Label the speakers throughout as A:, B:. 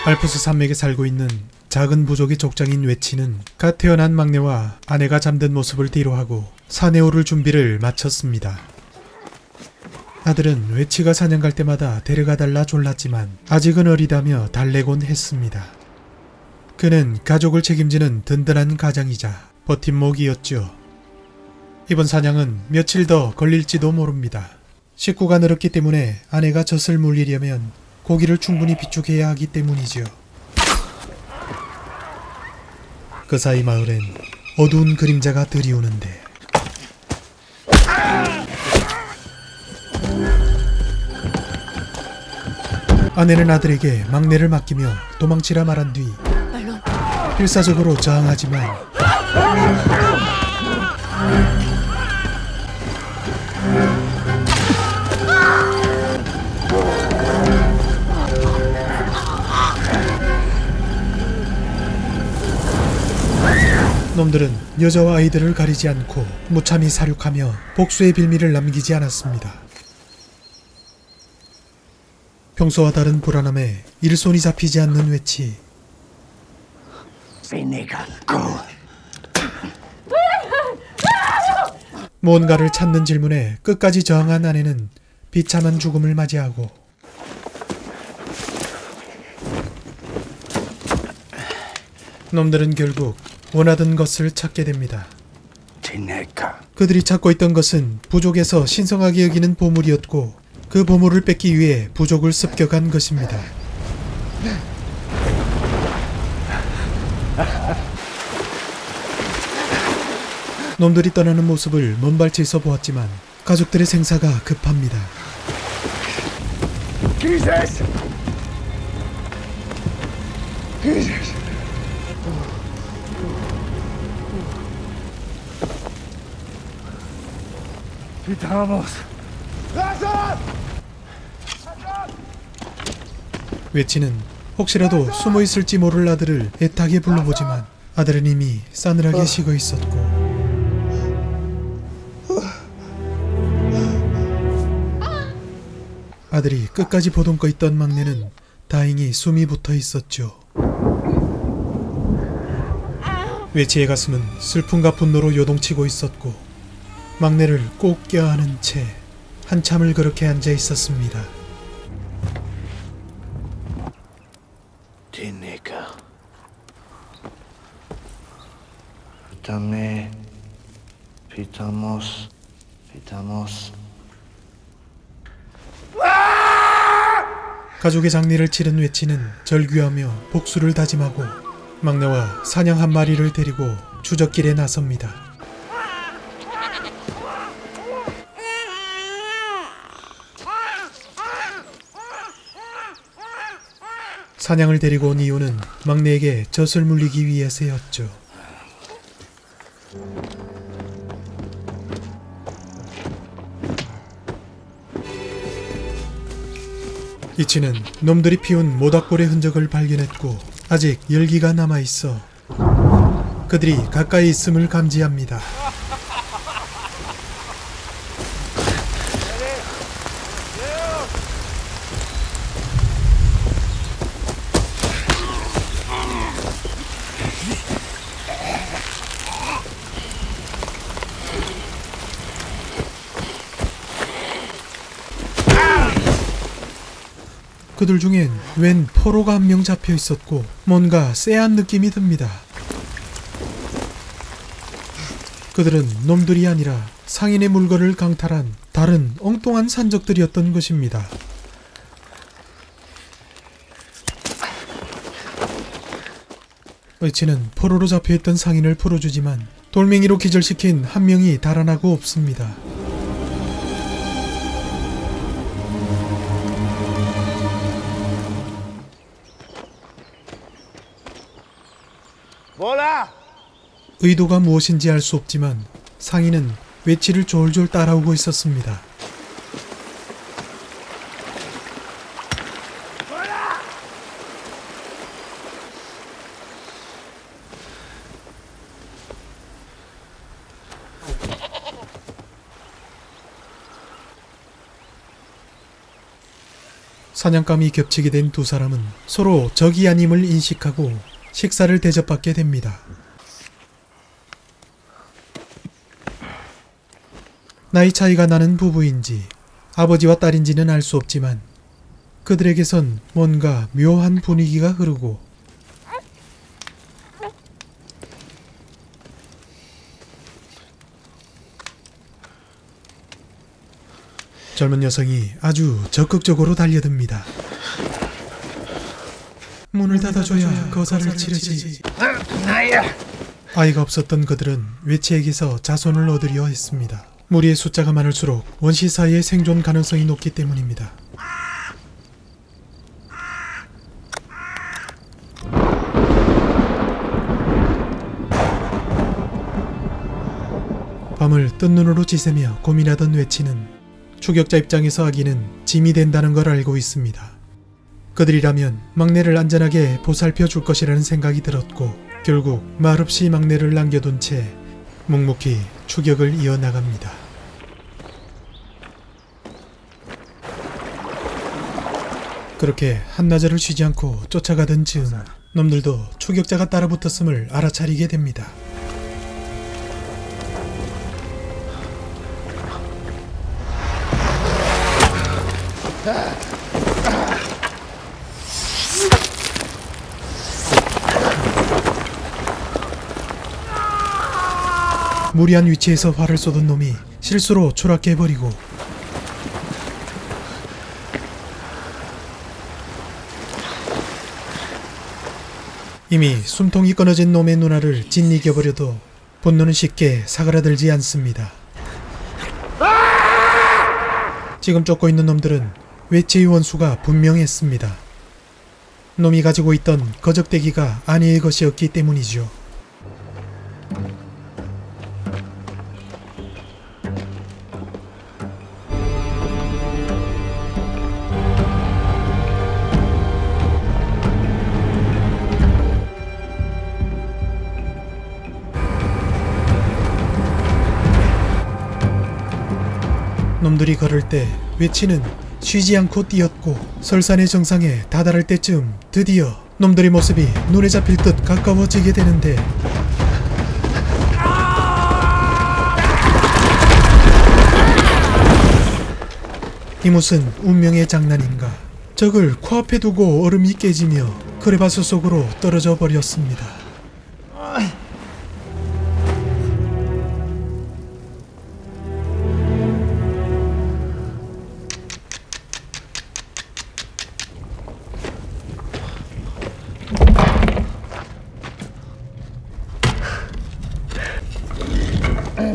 A: 알프스 산맥에 살고 있는 작은 부족의 족장인 외치는 갓 태어난 막내와 아내가 잠든 모습을 뒤로하고 산에 오를 준비를 마쳤습니다. 아들은 외치가 사냥 갈 때마다 데려가달라 졸랐지만 아직은 어리다며 달래곤 했습니다. 그는 가족을 책임지는 든든한 가장이자 버팀목이었죠. 이번 사냥은 며칠 더 걸릴지도 모릅니다. 식구가 늘었기 때문에 아내가 젖을 물리려면 고기를 충분히 비축해야 하기 때문이죠. 그 사이 마을엔 어두운 그림자가 들이오는데 아내는 아들에게 막내를 맡기며 도망치라 말한 뒤 필사적으로 저항하지만 놈들은 여자와 아이들을 가리지 않고 무참히 사륙하며 복수의 빌미를 남기지 않았습니다. 평소와 다른 불안함에 일손이 잡히지 않는 외치. 뭔가를 찾는 질문에 끝까지 저항한 아내는 비참한 죽음을 맞이하고 놈들은 결국 원하던 것을 찾게 됩니다. 그들이 찾고 있던 것은 부족에서 신성하게 여기는 보물이었고 그 보물을 뺏기 위해 부족을 습격한 것입니다. 놈들이 떠나는 모습을 먼발치에서 보았지만 가족들의 생사가 급합니다. 외치는 혹시라도 숨어있을지 모를 아들을 애타게 불러보지만 아들은 이미 싸늘하게 식어 있었고 아들이 끝까지 보듬고 있던 막내는 다행히 숨이 붙어 있었죠. 외치의 가슴은 슬픔과 분노로 요동치고 있었고 막내를 꼭 껴안은 채 한참을 그렇게 앉아 있었습니다. 가족의 장례를 치른 외치는 절규하며 복수를 다짐하고 막내와 사냥 한 마리를 데리고 추적길에 나섭니다. 사냥을 데리고 온 이유는 막내에게 젖을 물리기 위해서였죠. 이치는 놈들이 피운 모닥불의 흔적을 발견했고 아직 열기가 남아있어 그들이 가까이 있음을 감지합니다. 그들 중엔 웬 포로가 한 명 잡혀 있었고 뭔가 쎄한 느낌이 듭니다. 그들은 놈들이 아니라 상인의 물건을 강탈한 다른 엉뚱한 산적들이었던 것입니다. 의치는 포로로 잡혀있던 상인을 풀어주지만 돌멩이로 기절시킨 한 명이 달아나고 없습니다. 의도가 무엇인지 알 수 없지만 상인은 외치를 졸졸 따라오고 있었습니다. 사냥감이 겹치게 된 두 사람은 서로 적이 아님을 인식하고 식사를 대접받게 됩니다. 나이 차이가 나는 부부인지 아버지와 딸인지는 알 수 없지만 그들에게선 뭔가 묘한 분위기가 흐르고 젊은 여성이 아주 적극적으로 달려듭니다. 문을 닫아줘야 거사를 치르지. 아이가 없었던 그들은 외치에게서 자손을 얻으려 했습니다. 무리의 숫자가 많을수록 원시 사이의 생존 가능성이 높기 때문입니다. 밤을 뜬 눈으로 지새며 고민하던 외치는 추격자 입장에서 아기는 짐이 된다는 걸 알고 있습니다. 그들이라면 막내를 안전하게 보살펴 줄 것이라는 생각이 들었고 결국 말없이 막내를 남겨둔 채 묵묵히 추격을 이어나갑니다. 그렇게 한나절을 쉬지 않고 쫓아가던 즈음 놈들도 추격자가 따라붙었음을 알아차리게 됩니다. 무리한 위치에서 활을 쏘던 놈이 실수로 추락해버리고 이미 숨통이 끊어진 놈의 누나를 짓이겨버려도 분노는 쉽게 사그라들지 않습니다. 지금 쫓고 있는 놈들은 외체의 원수가 분명했습니다. 놈이 가지고 있던 거적대기가 아내의 것이었기 때문이죠. 놈들이 걸을 때 외치는 쉬지 않고 뛰었고 설산의 정상에 다다를 때쯤 드디어 놈들의 모습이 눈에 잡힐 듯 가까워지게 되는데 이 무슨 운명의 장난인가. 적을 코앞에 두고 얼음이 깨지며 크레바스 속으로 떨어져 버렸습니다.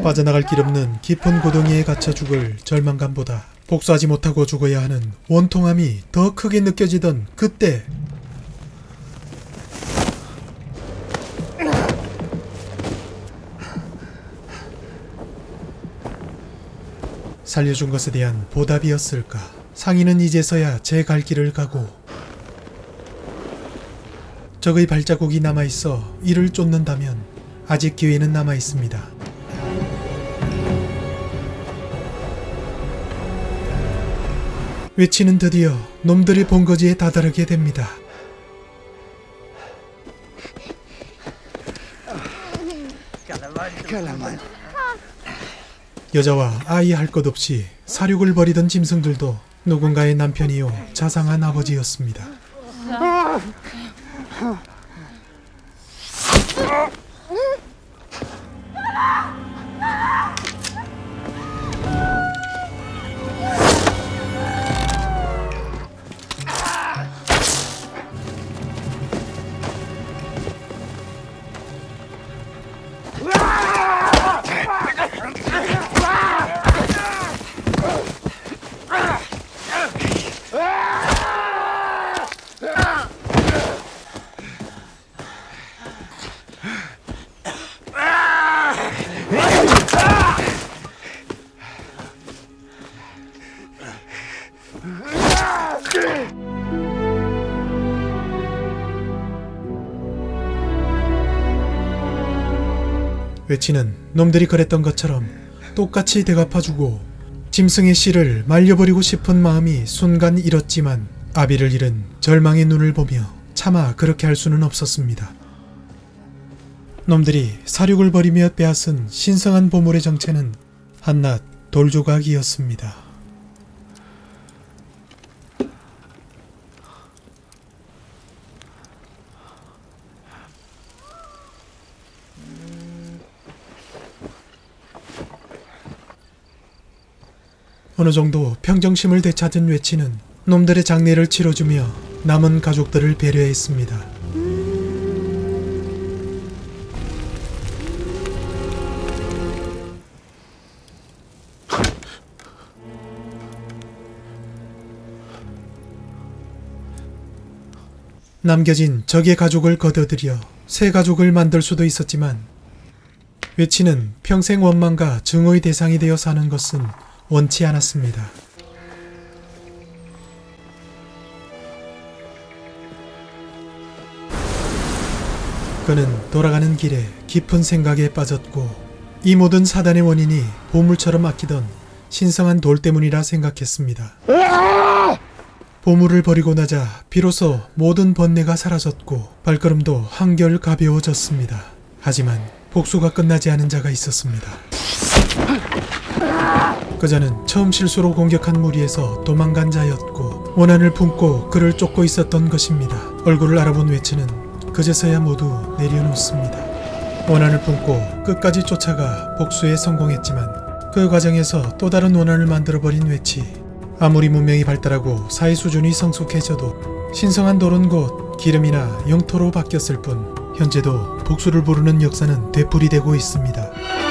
A: 빠져나갈 길 없는 깊은 고동이에 갇혀 죽을 절망감보다 복수하지 못하고 죽어야 하는 원통함이 더 크게 느껴지던 그때 살려준 것에 대한 보답이었을까. 상인은 이제서야 제 갈 길을 가고 적의 발자국이 남아있어 이를 쫓는다면 아직 기회는 남아있습니다. 외치는 드디어 놈들의 본거지에 다다르게 됩니다. 여자와 아이 할 것 없이 사륙을 벌이던 짐승들도 누군가의 남편이요 자상한 아버지였습니다. 외치는 놈들이 그랬던 것처럼 똑같이 대갚아주고 짐승의 씨를 말려버리고 싶은 마음이 순간 잃었지만 아비를 잃은 절망의 눈을 보며 차마 그렇게 할 수는 없었습니다. 놈들이 사륙을 벌이며 빼앗은 신성한 보물의 정체는 한낱 돌조각이었습니다. 어느 정도 평정심을 되찾은 외치는 놈들의 장례를 치러주며 남은 가족들을 배려했습니다. 남겨진 적의 가족을 거둬들여 새 가족을 만들 수도 있었지만 외치는 평생 원망과 증오의 대상이 되어 사는 것은 원치 않았습니다. 그는 돌아가는 길에 깊은 생각에 빠졌고 이 모든 사단의 원인이 보물처럼 아끼던 신성한 돌 때문이라 생각했습니다. 보물을 버리고 나자 비로소 모든 번뇌가 사라졌고 발걸음도 한결 가벼워졌습니다. 하지만 복수가 끝나지 않은 자가 있었습니다. 그자는 처음 실수로 공격한 무리에서 도망간 자였고 원한을 품고 그를 쫓고 있었던 것입니다. 얼굴을 알아본 외치는 그제서야 모두 내려놓습니다. 원한을 품고 끝까지 쫓아가 복수에 성공했지만 그 과정에서 또 다른 원한을 만들어버린 외치. 아무리 문명이 발달하고 사회 수준이 성숙해져도 신성한 돌은 곧 기름이나 영토로 바뀌었을 뿐 현재도 복수를 부르는 역사는 되풀이되고 있습니다.